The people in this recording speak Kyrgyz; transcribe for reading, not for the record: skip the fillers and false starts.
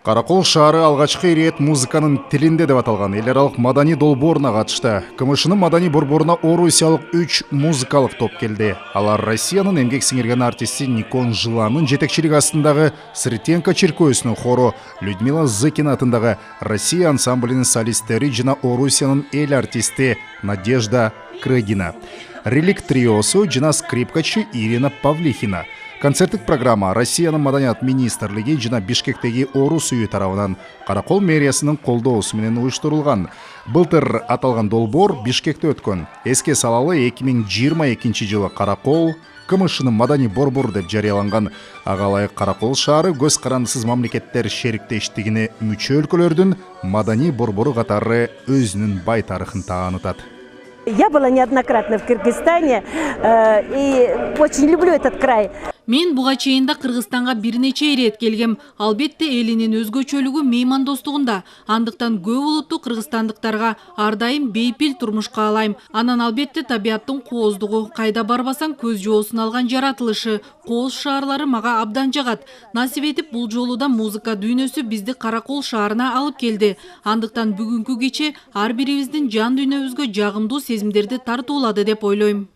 Каракол шаары алгачкы ирет музыканын тилинде деп аталган эл аралык маданий долбооруна катышты. КМШнын маданий борборуна орусиялык 3 музыкалык топ келди. Алар Россиянын эмгек сиңирген артисти Никон Жыланын жетекчилиги астындагы Сретенко чиркөөсүнүн хору, Людмила Зыкина атындагы Россия ансамблинин солисттери жана Орусиянын эл артисти Надежда Крыгина. Релик триосу жана скрипкачы Ирина Павлихина. Концерттик программа Россиянын маданият министрлиги жана Бишкектеги Орус үйү тарабынан Каракол мэриясынын колдоосу менен уюштурулган. Былтыр аталган долбоор Бишкекте өткөн. Эске салалы 2022 жылы Каракол КМШнын маданий борбору деп жарыяланган. Ага ылайык Каракол шаары көз карандысыз мамлекеттер шериктештигине мүчө өлкөлөрдүн маданий борбору катары өзүнүн бай тарыхын таанытат. Я была неоднократно в Кыргызстане и очень люблю этот край. Мен буга чейин да Кыргызстанга бир нече ирет келгем. Албетте элинин өзгөчөлүгү меймандостугунда. Андыктан көп улуттуу кыргызстандыктарга ар дайым бейпил турмуш каалайм. Анан албетте табияттын кооздугу, кайда барбасаң көз жоосун алган жаратылышы, кооз шаарлары мага абдан жагат. Насип этип бул жолу да музыка дүйнөсү бизди Каракол шаарына алып келди. Андыктан бүгүнкү кече ар бирибиздин жан дүйнөбүзгө жагымдуу сезимдерди тартуулады деп ойлойм.